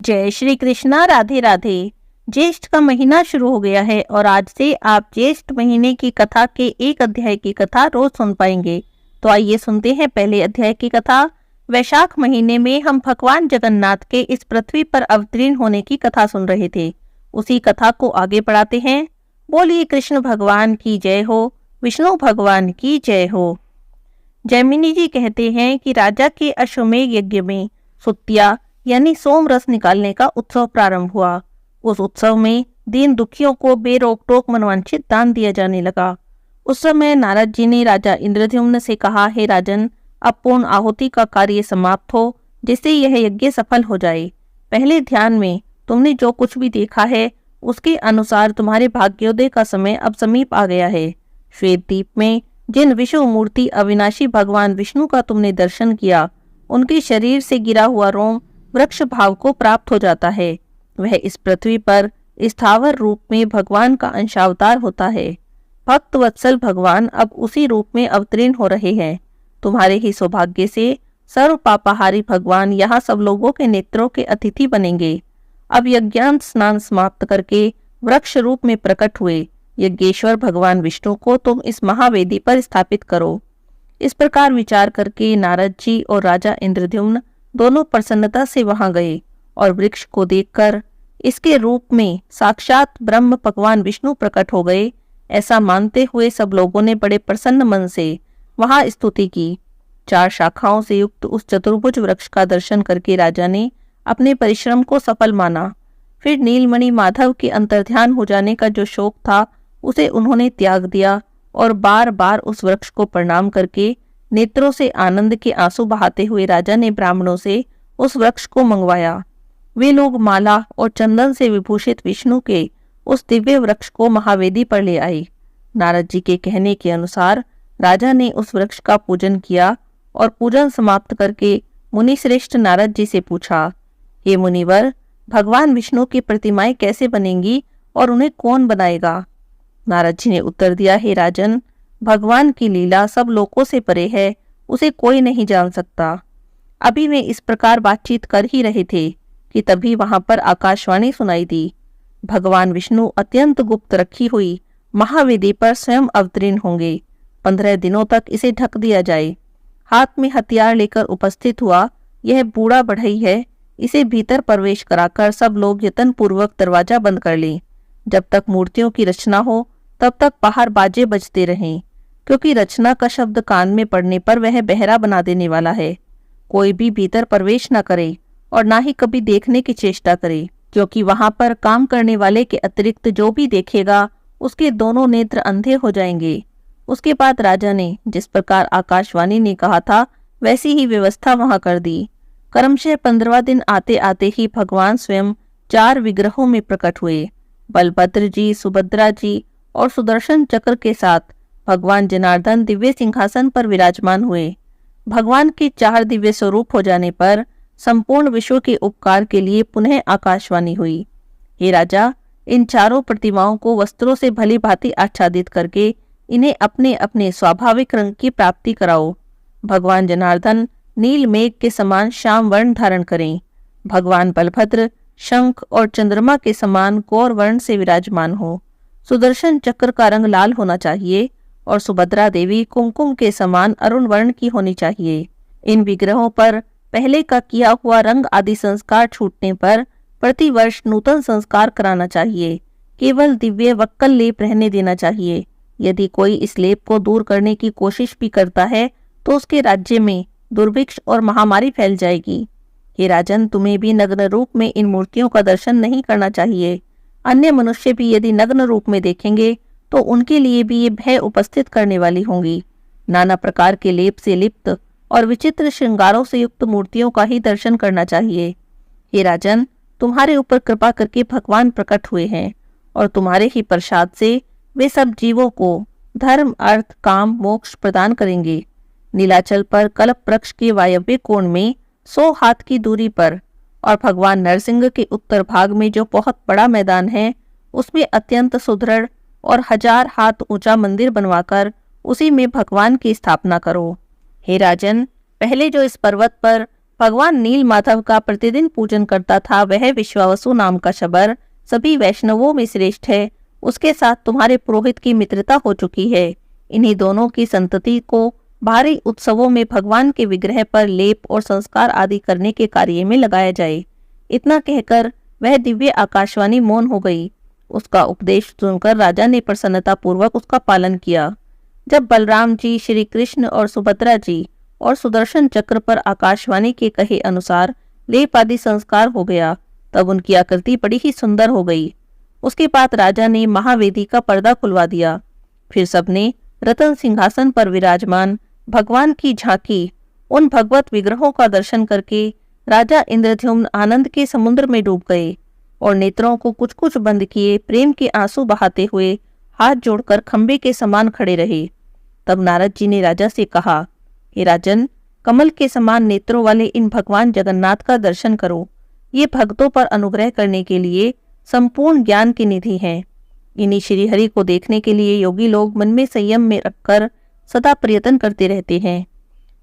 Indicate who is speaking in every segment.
Speaker 1: जय श्री कृष्णा। राधे राधे। ज्येष्ठ का महीना शुरू हो गया है और आज से आप ज्येष्ठ महीने की कथा के एक अध्याय की कथा रोज सुन पाएंगे। तो आइए सुनते हैं पहले अध्याय की कथा। वैशाख महीने में हम भगवान जगन्नाथ के इस पृथ्वी पर अवतीर्ण होने की कथा सुन रहे थे। उसी कथा को आगे बढ़ाते हैं। बोलिए कृष्ण भगवान की जय हो, विष्णु भगवान की जय हो। जैमिनी जी कहते हैं कि राजा के अश्वमेध यज्ञ में सुत्या यानी सोम रस निकालने का उत्सव प्रारंभ हुआ। उस उत्सव में दीन दुखियों को बेरोक टोक मनवांछित दान दिया जाने लगा। उस समय नारद जी ने राजा इंद्रद्युम्न से कहा, हे राजन, अब पूर्ण आहुति का कार्य समाप्त हो, जिससे यह यज्ञ सफल हो जाए। पहले ध्यान में तुमने जो कुछ भी देखा है उसके अनुसार तुम्हारे भाग्योदय का समय अब समीप आ गया है। श्वेत द्वीप में जिन विश्व मूर्ति अविनाशी भगवान विष्णु का तुमने दर्शन किया, उनके शरीर से गिरा हुआ रोम वृक्ष भाव को प्राप्त हो जाता है। वह इस पृथ्वी पर स्थावर रूप में भगवान का अंशावतार होता है। भक्त वत्सल भगवान अब उसी रूप में अवतीर्ण हो रहे हैं। तुम्हारे ही सौभाग्य से सर्व पापाहारी भगवान यहाँ सब लोगों के नेत्रों के अतिथि बनेंगे। अब यज्ञांत स्नान समाप्त करके वृक्ष रूप में प्रकट हुए यज्ञेश्वर भगवान विष्णु को तुम इस महावेदी पर स्थापित करो। इस प्रकार विचार करके नारद जी और राजा इंद्रद्युम्न दोनों प्रसन्नता से वहां गए और वृक्ष को देखकर इसके रूप में साक्षात ब्रह्म भगवान विष्णु प्रकट हो गए, ऐसा मानते हुए सब लोगों ने बड़े प्रसन्न मन से वहां स्तुति की। 4 शाखाओं से युक्त उस चतुर्भुज वृक्ष का दर्शन करके राजा ने अपने परिश्रम को सफल माना। फिर नीलमणि माधव के अंतर्ध्यान हो जाने का जो शोक था उसे उन्होंने त्याग दिया और बार बार उस वृक्ष को प्रणाम करके नेत्रों से आनंद के आंसू बहाते हुए राजा ने ब्राह्मणों से उस वृक्ष को मंगवाया। वे लोग माला और चंदन से विभूषित विष्णु के उस दिव्य वृक्ष को महावेदी पर ले आए। नारद जी के कहने के अनुसार राजा ने उस वृक्ष का पूजन किया और पूजन समाप्त करके मुनिश्रेष्ठ नारद जी से पूछा, हे मुनिवर, भगवान विष्णु की प्रतिमाएं कैसे बनेंगी और उन्हें कौन बनाएगा? नारद जी ने उत्तर दिया, हे राजन, भगवान की लीला सब लोकों से परे है, उसे कोई नहीं जान सकता। अभी वे इस प्रकार बातचीत कर ही रहे थे कि तभी वहां पर आकाशवाणी सुनाई दी। भगवान विष्णु अत्यंत गुप्त रखी हुई महावेदी पर स्वयं अवतीर्ण होंगे। 15 दिनों तक इसे ढक दिया जाए। हाथ में हथियार लेकर उपस्थित हुआ यह बूढ़ा बढ़ई है, इसे भीतर प्रवेश कराकर सब लोग यत्न पूर्वक दरवाजा बंद कर लें। जब तक मूर्तियों की रचना हो तब तक बाहर बाजे बजते रहें, क्योंकि रचना का शब्द कान में पड़ने पर वह बहरा बना देने वाला है। कोई भी भीतर प्रवेश न करे और ना ही कभी देखने की चेष्टा करे, क्योंकि वहां पर काम करने वाले के अतिरिक्त जो भी देखेगा उसके दोनों नेत्र अंधे हो जाएंगे। उसके बाद राजा ने जिस प्रकार आकाशवाणी ने कहा था वैसी ही व्यवस्था वहां कर दी। क्रमशः 15वां दिन आते आते ही भगवान स्वयं 4 विग्रहों में प्रकट हुए। बलभद्र जी, सुभद्रा जी और सुदर्शन चक्र के साथ भगवान जनार्दन दिव्य सिंहासन पर विराजमान हुए। भगवान के 4 दिव्य स्वरूप हो जाने पर संपूर्ण विश्व के उपकार के लिए पुनः आकाशवाणी हुई, हे राजा, इन चारों प्रतिमाओं को वस्त्रों से भली भांति आच्छादित करके इन्हें अपने अपने स्वाभाविक रंग की प्राप्ति कराओ। भगवान जनार्दन नील मेघ के समान श्याम वर्ण धारण करें। भगवान बलभद्र शंख और चंद्रमा के समान गौर वर्ण से विराजमान हो। सुदर्शन चक्र का रंग लाल होना चाहिए और सुभद्रा देवी कुमकुम के समान अरुण वर्ण की होनी चाहिए। इन विग्रहों पर पहले का किया हुआ रंग आदि संस्कार छूटने पर प्रतिवर्ष नूतन संस्कार कराना चाहिए। केवल दिव्य वक्कल लेप रहने देना चाहिए। यदि कोई इस लेप को दूर करने की कोशिश भी करता है तो उसके राज्य में दुर्भिक्ष और महामारी फैल जाएगी। हे राजन, तुम्हें भी नग्न रूप में इन मूर्तियों का दर्शन नहीं करना चाहिए। अन्य मनुष्य भी यदि नग्न रूप में देखेंगे तो उनके लिए भी ये भय उपस्थित करने वाली होंगी। नाना प्रकार के लेप से लिप्त और विचित्र श्रृंगारों से युक्त मूर्तियों का ही दर्शन करना चाहिए। हे राजन, तुम्हारे ऊपर कृपा करके भगवान प्रकट हुए हैं और तुम्हारे ही प्रसाद से वे सब जीवों को धर्म, अर्थ, काम, मोक्ष प्रदान करेंगे। नीलाचल पर कल्प वृक्ष के वायव्य कोण में 100 हाथ की दूरी पर और भगवान नरसिंह के उत्तर भाग में जो बहुत बड़ा मैदान है उसमें अत्यंत सुदृढ़ और 1000 हाथ ऊंचा मंदिर बनवाकर उसी में भगवान की स्थापना करो। हे राजन, पहले जो इस पर्वत पर भगवान नील माधव का प्रतिदिन पूजन करता था, वह विश्वावसु नाम का शबर सभी वैष्णवों में श्रेष्ठ है। उसके साथ तुम्हारे पुरोहित की मित्रता हो चुकी है। इन्हीं दोनों की संतति को भारी उत्सवों में भगवान के विग्रह पर लेप और संस्कार आदि करने के कार्य में लगाया जाए। इतना कहकर वह दिव्य आकाशवाणी मौन हो गई। उसका उपदेश सुनकर राजा ने प्रसन्नता पूर्वक उसका पालन किया। जब बलराम जी, श्री कृष्ण और सुभद्रा जी और सुदर्शन चक्र पर आकाशवाणी के कहे अनुसार लेप आदि संस्कार हो गया, तब उनकी आकृति बड़ी ही सुंदर हो गई। उसके बाद राजा ने महावेदी का पर्दा खुलवा दिया। फिर सबने रतन सिंहासन पर विराजमान भगवान की झांकी, उन भगवत विग्रहों का दर्शन करके राजा इंद्रद्युम्न आनंद के समुद्र में डूब गए और नेत्रों को कुछ कुछ बंद किए प्रेम के आंसू बहाते हुए हाथ जोड़कर खंबे के समान खड़े रहे। तब नारद जी ने राजा से कहा, हे राजन, कमल के समान नेत्रों वाले इन भगवान जगन्नाथ का दर्शन करो। ये भक्तों पर अनुग्रह करने के लिए संपूर्ण ज्ञान की निधि हैं। इन्हीं श्रीहरि को देखने के लिए योगी लोग मन में संयम में रखकर सदा प्रयत्न करते रहते हैं।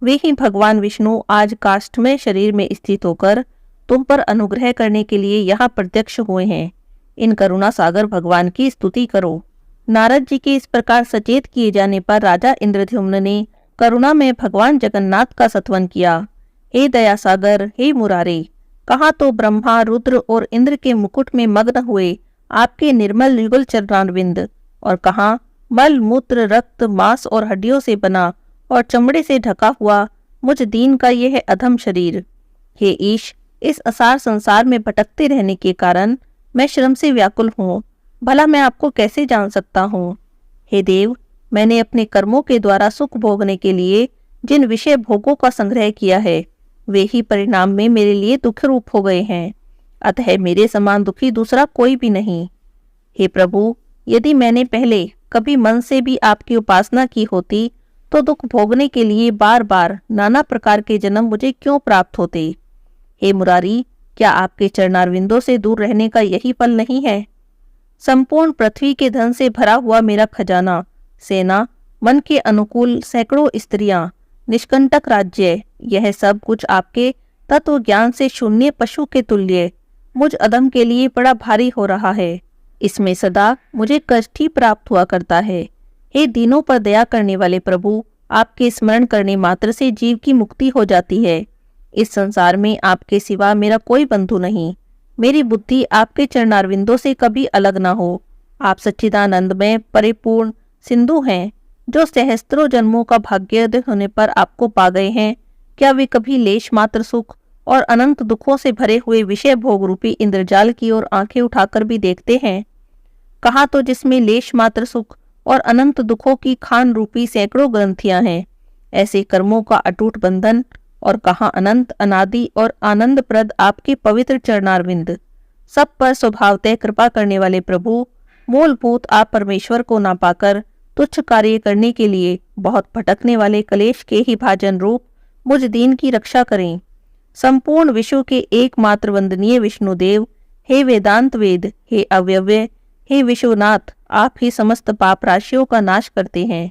Speaker 1: वे ही भगवान विष्णु आज काष्ठमय शरीर में स्थित होकर तुम पर अनुग्रह करने के लिए यहाँ प्रत्यक्ष हुए हैं। इन करुणा सागर भगवान की स्तुति करो। नारद जी के इस प्रकार सचेत किए जाने पर राजा इंद्रद्युम्न ने करुणा में भगवान जगन्नाथ का सत्वन किया। हे दया सागर, हे मुरारे, कहाँ तो ब्रह्मा, रुद्र और इंद्र के मुकुट में मग्न हुए आपके निर्मल युगल चरणारविंद, और कहाँ मल मूत्र रक्त मांस और हड्डियों से बना और चमड़े से ढका हुआ मुझ दीन का यह अधम शरीर। हे ईश, इस असार संसार में भटकते रहने के कारण मैं श्रम से व्याकुल हूँ। भला मैं आपको कैसे जान सकता हूँ? हे देव, मैंने अपने कर्मों के द्वारा सुख भोगने के लिए जिन विषय भोगों का संग्रह किया है, वे ही परिणाम में मेरे लिए दुख रूप हो गए हैं। अतः मेरे समान दुखी दूसरा कोई भी नहीं। हे प्रभु, यदि मैंने पहले कभी मन से भी आपकी उपासना की होती तो दुख भोगने के लिए बार बार नाना प्रकार के जन्म मुझे क्यों प्राप्त होते? हे मुरारी, क्या आपके चरणारविंदों से दूर रहने का यही फल नहीं है? संपूर्ण पृथ्वी के धन से भरा हुआ मेरा खजाना, सेना, मन के अनुकूल सैकड़ों स्त्रियां, निष्कंटक राज्य, यह सब कुछ आपके तत्व ज्ञान से शून्य पशु के तुल्य मुझ अधम के लिए बड़ा भारी हो रहा है। इसमें सदा मुझे कष्ट ही प्राप्त हुआ करता है। हे दीनों पर दया करने वाले प्रभु, आपके स्मरण करने मात्र से जीव की मुक्ति हो जाती है। इस संसार में आपके सिवा मेरा कोई बंधु नहीं। मेरी बुद्धि आपके चरणारविंदों से कभी अलग ना हो। आप सच्चिदानंद में परिपूर्ण सिंधु हैं, जो सहस्त्रों जन्मों का भाग्योदय होने पर आपको पा गए हैं। क्या वे कभी लेश मात्र सुख और अनंत दुखों से भरे हुए विषय भोग रूपी इंद्रजाल की ओर आंखें उठाकर भी देखते हैं? कहाँ तो जिसमें लेश मात्र सुख और अनंत दुखों की खान रूपी सैकड़ों ग्रंथियां हैं, ऐसे कर्मों का अटूट बंधन, और कहाँ अनंत अनादि और आनंदप्रद आपके पवित्र चरणारविंद। सब पर स्वभावतः कृपा करने वाले प्रभु, मूलभूत आप परमेश्वर को ना पाकर तुच्छ कार्य करने के लिए बहुत भटकने वाले कलेश के ही भाजन रूप मुझ दीन की रक्षा करें। संपूर्ण विश्व के एकमात्र वंदनीय विष्णुदेव, हे वेदांत वेद, हे अव्यव्य, हे विश्वनाथ, आप ही समस्त पाप राशियों का नाश करते हैं।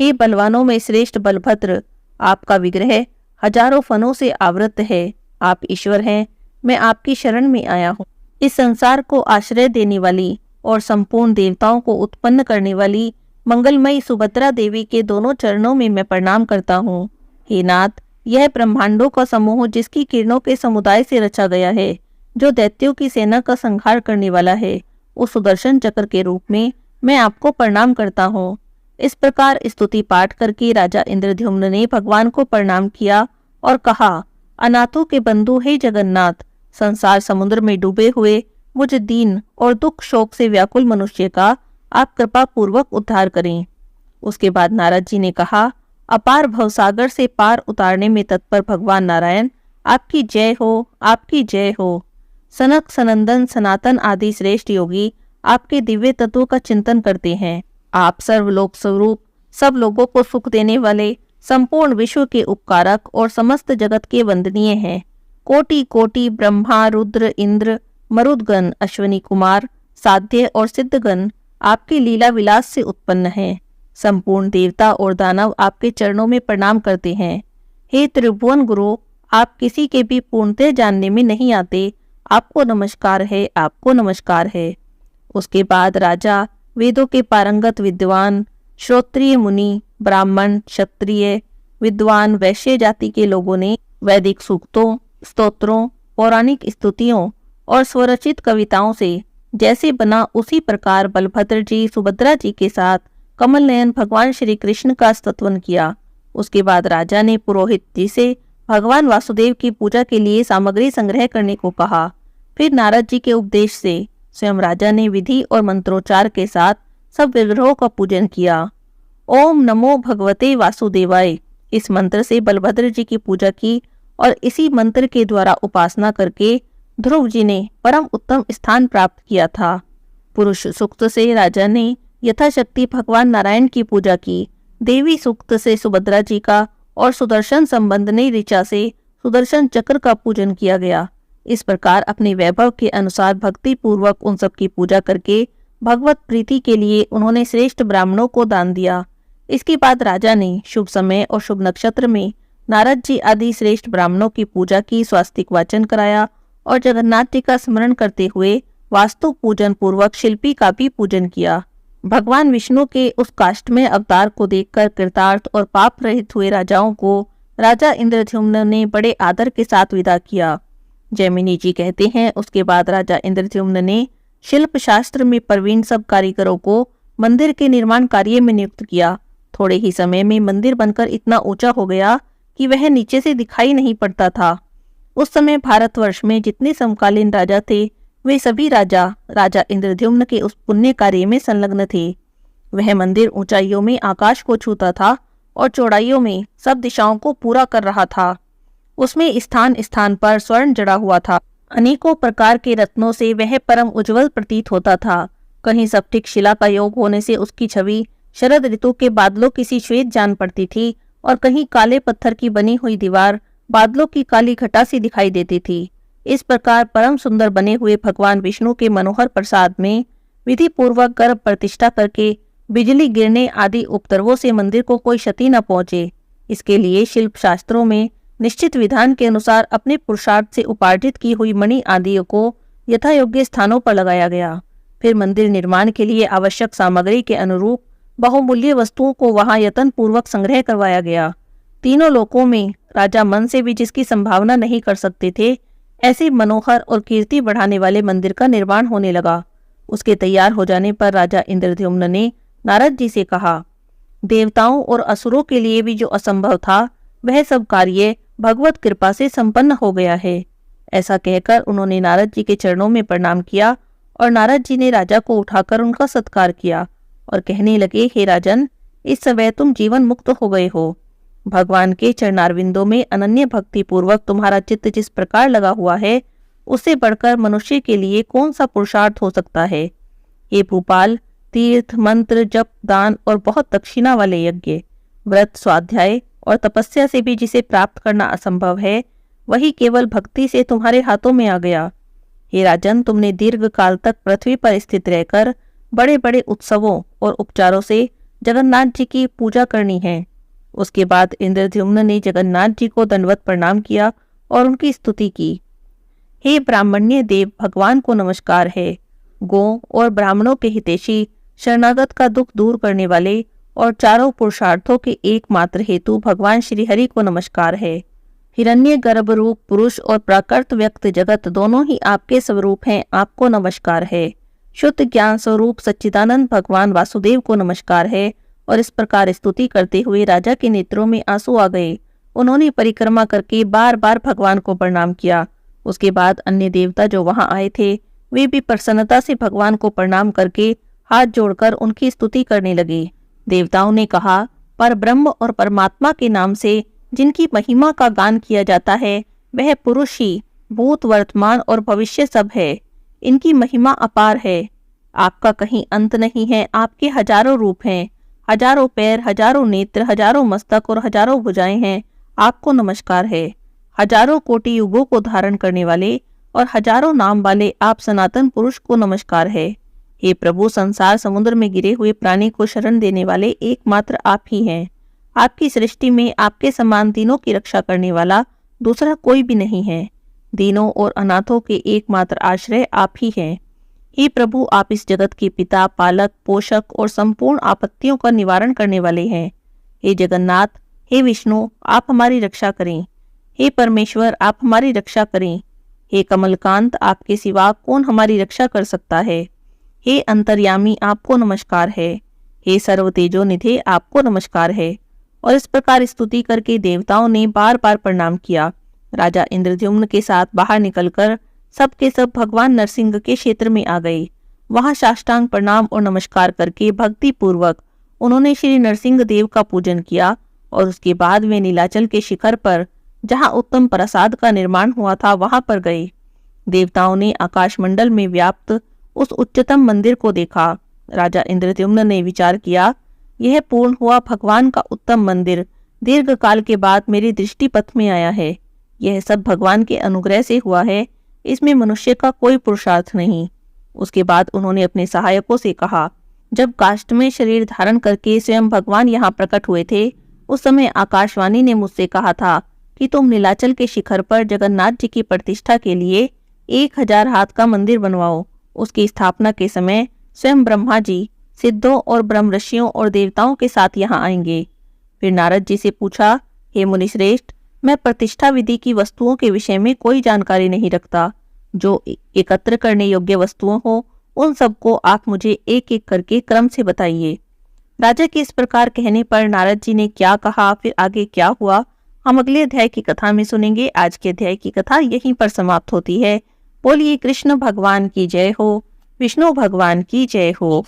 Speaker 1: हे बलवानों में श्रेष्ठ बलभद्र, आपका विग्रह हजारों फनों से आवृत है। आप ईश्वर हैं, मैं आपकी शरण में आया हूँ। इस संसार को आश्रय देने वाली और संपूर्ण देवताओं को उत्पन्न करने वाली मंगलमयी सुभद्रा देवी के दोनों चरणों में मैं प्रणाम करता हूँ। हे नाथ, यह ब्रह्मांडों का समूह जिसकी किरणों के समुदाय से रचा गया है, जो दैत्यों की सेना का संहार करने वाला है, उस सुदर्शन चक्र के रूप में मैं आपको प्रणाम करता हूँ। इस प्रकार स्तुति पाठ करके राजा इंद्रद्युम्न ने भगवान को प्रणाम किया और कहा, अनाथों के बंधु हे जगन्नाथ, संसार समुद्र में डूबे हुए मुझ दीन और दुख शोक से व्याकुल मनुष्य का आप कृपा पूर्वक उद्धार करें। उसके बाद नारद जी ने कहा, अपार भवसागर से पार उतारने में तत्पर भगवान नारायण, आपकी जय हो, आपकी जय हो। सनक सनंदन सनातन आदि श्रेष्ठ योगी आपके दिव्य तत्वों का चिंतन करते हैं। आप सर्वलोक स्वरूप, सब लोगों को सुख देने वाले, संपूर्ण विश्व के उपकारक और समस्त जगत के वंदनीय हैं। कोटि कोटि ब्रह्मा, रुद्र, इंद्र, मरुदगण, अश्वनी कुमार, साध्य और सिद्धगण आपके लीला विलास से उत्पन्न हैं। संपूर्ण देवता और दानव आपके चरणों में प्रणाम करते हैं। हे त्रिभुवन गुरु, आप किसी के भी पूर्णतः जानने में नहीं आते। आपको नमस्कार है, आपको नमस्कार है। उसके बाद राजा, वेदों के पारंगत विद्वान, श्रोत्रिय मुनि, ब्राह्मण, क्षत्रिय, विद्वान, वैश्य जाति के लोगों ने वैदिक सूक्तों, स्तोत्रों, पौराणिक स्तुतियों और स्वरचित कविताओं से जैसे बना उसी प्रकार बलभद्र जी, सुभद्रा जी के साथ कमल नयन भगवान श्री कृष्ण का स्तुति किया। उसके बाद राजा ने पुरोहित जी से भगवान वासुदेव की पूजा के लिए सामग्री संग्रह करने को कहा। फिर नारद जी के उपदेश से स्वयं राजा ने विधि और मंत्रोच्चार के साथ सब विग्रहों का पूजन किया। ओम नमो भगवते वासुदेवाय, इस मंत्र से बलभद्र जी की पूजा की और इसी मंत्र के द्वारा उपासना करके ध्रुव जी ने परम उत्तम स्थान प्राप्त किया था। पुरुष सूक्त से राजा ने यथाशक्ति भगवान नारायण की पूजा की। देवी सूक्त से सुभद्रा जी का और सुदर्शन संबंधनी ऋचा से सुदर्शन चक्र का पूजन किया गया। इस प्रकार अपने वैभव के अनुसार भक्ति पूर्वक उन सब की पूजा करके भगवत प्रीति के लिए उन्होंने श्रेष्ठ ब्राह्मणों को दान दिया। इसके बाद राजा ने शुभ समय और शुभ नक्षत्र में नारद जी आदि श्रेष्ठ ब्राह्मणों की पूजा की, स्वास्तिक वाचन कराया और जगन्नाथ जी का स्मरण करते हुए वास्तु पूजन पूर्वक शिल्पी का भी पूजन किया। भगवान विष्णु के उस काष्ठमय अवतार को देखकर कृतार्थ और पाप रहित हुए राजाओं को राजा इंद्रद्युम्न ने बड़े आदर के साथ विदा किया। जैमिनी जी कहते हैं, उसके बाद राजा इंद्रद्युम्न ने शिल्प शास्त्र में प्रवीण सब कारीगरों को मंदिर के निर्माण कार्य में नियुक्त किया। थोड़े ही समय में मंदिर बनकर इतना ऊंचा हो गया कि वह नीचे से दिखाई नहीं पड़ता था। उस समय भारतवर्ष में जितने समकालीन राजा थे वे सभी राजा इंद्रद्युम्न के उस पुण्य कार्य में संलग्न थे। वह मंदिर ऊंचाइयों में आकाश को छूता था और चौड़ाइयों में सब दिशाओं को पूरा कर रहा था। उसमें स्थान स्थान पर स्वर्ण जड़ा हुआ था। अनेकों प्रकार के रत्नों से वह परम उज्जवल प्रतीत होता था। कहीं स्फटिक शिला का योग होने से उसकी छवि शरद ऋतु के बादलों की सी श्वेत जान पड़ती थी और कहीं काले पत्थर की बनी हुई दीवार बादलों की काली घटा सी दिखाई देती थी। इस प्रकार परम सुंदर बने हुए भगवान विष्णु के मनोहर प्रसाद में विधि पूर्वक गर्भ प्रतिष्ठा करके बिजली गिरने आदि उपद्रवों से मंदिर को कोई क्षति न पहुंचे, इसके लिए शिल्प शास्त्रों में निश्चित विधान के अनुसार अपने पुरुषार्थ से उपार्जित की हुई मणि आदि को यथा योग्य स्थानों पर लगाया गया। फिर मंदिर निर्माण के लिए आवश्यक सामग्री के अनुरूप बहुमूल्य वस्तुओं को वहां यत्न पूर्वक संग्रह करवाया गया। तीनों लोकों में राजा मन से भी जिसकी संभावना नहीं कर सकते थे, ऐसे मनोहर और कीर्ति बढ़ाने वाले मंदिर का निर्माण होने लगा। उसके तैयार हो जाने पर राजा इंद्रद्युम्न ने नारद जी से कहा, देवताओं और असुरों के लिए भी जो असंभव था वह सब कार्य भगवत कृपा से संपन्न हो गया है। ऐसा कहकर उन्होंने नारद जी के चरणों में प्रणाम किया और नारद जी ने राजा को उठाकर उनका सत्कार किया और कहने लगे, हे राजन, इस समय तुम जीवन मुक्त हो गए हो। भगवान के चरणारविंदों में अनन्य भक्ति पूर्वक तुम्हारा चित्त जिस प्रकार लगा हुआ है, उससे बढ़कर मनुष्य के लिए कौन सा पुरुषार्थ हो सकता है। हे भूपाल, तीर्थ, मंत्र, जप, दान और बहुत दक्षिणा वाले यज्ञ, व्रत, स्वाध्याय और तपस्या से भी जिसे प्राप्त करना असंभव है, वही केवल भक्ति से तुम्हारे हाथों में आ गया। हे राजन, तुमने दीर्घ काल तक पृथ्वी पर स्थित रहकर बड़े बड़े उत्सवों और उपचारों से जगन्नाथ जी की पूजा करनी है। उसके बाद इंद्रद्युम्न ने जगन्नाथ जी को दंडवत प्रणाम किया और उनकी स्तुति की। हे ब्राह्मण्य देव, भगवान को नमस्कार है। गौ और ब्राह्मणों के हितैषी, शरणागत का दुख दूर करने वाले और चारों पुरुषार्थों के एकमात्र हेतु भगवान श्री हरि को नमस्कार है। हिरण्य गर्भ रूप पुरुष और प्राकृत व्यक्त जगत दोनों ही आपके स्वरूप हैं, आपको नमस्कार है। शुद्ध ज्ञान स्वरूप सच्चिदानंद भगवान वासुदेव को नमस्कार है। और इस प्रकार स्तुति करते हुए राजा के नेत्रों में आंसू आ गए। उन्होंने परिक्रमा करके बार बार भगवान को प्रणाम किया। उसके बाद अन्य देवता जो वहां आए थे वे भी प्रसन्नता से भगवान को प्रणाम करके हाथ जोड़कर उनकी स्तुति करने लगे। देवताओं ने कहा, पर ब्रह्म और परमात्मा के नाम से जिनकी महिमा का गान किया जाता है वह पुरुष ही भूत, वर्तमान और भविष्य सब है। इनकी महिमा अपार है। आपका कहीं अंत नहीं है। आपके हजारों रूप हैं, हजारों पैर, हजारों नेत्र, हजारों मस्तक और हजारों भुजाएं हैं। आपको नमस्कार है। हजारों कोटि युगों को धारण करने वाले और हजारों नाम वाले आप सनातन पुरुष को नमस्कार है। हे प्रभु, संसार समुद्र में गिरे हुए प्राणी को शरण देने वाले एकमात्र आप ही हैं। आपकी सृष्टि में आपके समान तीनों की रक्षा करने वाला दूसरा कोई भी नहीं है। दीनों और अनाथों के एकमात्र आश्रय आप ही हैं। हे प्रभु, आप इस जगत के पिता, पालक, पोषक और संपूर्ण आपत्तियों का निवारण करने वाले हैं। हे जगन्नाथ, हे विष्णु, आप हमारी रक्षा करें। हे परमेश्वर, आप हमारी रक्षा करें। हे कमलकांत, आपके सिवा कौन हमारी रक्षा कर सकता है। हे अंतर्यामी, आपको नमस्कार है। हे सर्व तेजोनिधे, आपको नमस्कार है। और इस प्रकार स्तुति करके देवताओं ने बार बार प्रणाम किया। राजा इंद्रद्युम्न के साथ बाहर निकलकर सब के सब भगवान नरसिंह के क्षेत्र में आ गए। वहां साष्टांग प्रणाम और नमस्कार करके भक्ति पूर्वक उन्होंने श्री नरसिंह देव का पूजन किया और उसके बाद वे नीलाचल के शिखर पर, जहां उत्तम प्रसाद का निर्माण हुआ था, वहां पर गए। देवताओं ने आकाशमंडल में व्याप्त उस उच्चतम मंदिर को देखा। राजा इंद्रद्युम्न ने विचार किया, यह पूर्ण हुआ भगवान का उत्तम मंदिर दीर्घ काल के बाद मेरी दृष्टि पथ में आया है। यह सब भगवान के अनुग्रह से हुआ है, इसमें मनुष्य का कोई पुरुषार्थ नहीं। उसके बाद उन्होंने अपने सहायकों से कहा, जब काष्ठ में शरीर धारण करके स्वयं भगवान यहाँ प्रकट हुए थे, उस समय आकाशवाणी ने मुझसे कहा था कि तुम नीलाचल के शिखर पर जगन्नाथ जी की प्रतिष्ठा के लिए 1000 हाथ का मंदिर बनवाओ। उसकी स्थापना के समय स्वयं ब्रह्मा जी सिद्धों और ब्रह्म ऋषियों और देवताओं के साथ यहाँ आएंगे। फिर नारद जी से पूछा, हे मुनिश्रेष्ठ, मैं प्रतिष्ठा विधि की वस्तुओं के विषय में कोई जानकारी नहीं रखता। जो एकत्र करने योग्य वस्तुओं हो, उन सबको आप मुझे एक एक करके क्रम से बताइए। राजा के इस प्रकार कहने पर नारद जी ने क्या कहा, फिर आगे क्या हुआ, हम अगले अध्याय की कथा में सुनेंगे। आज के अध्याय की कथा यहीं पर समाप्त होती है। बोलिए कृष्ण भगवान की जय हो, विष्णु भगवान की जय हो।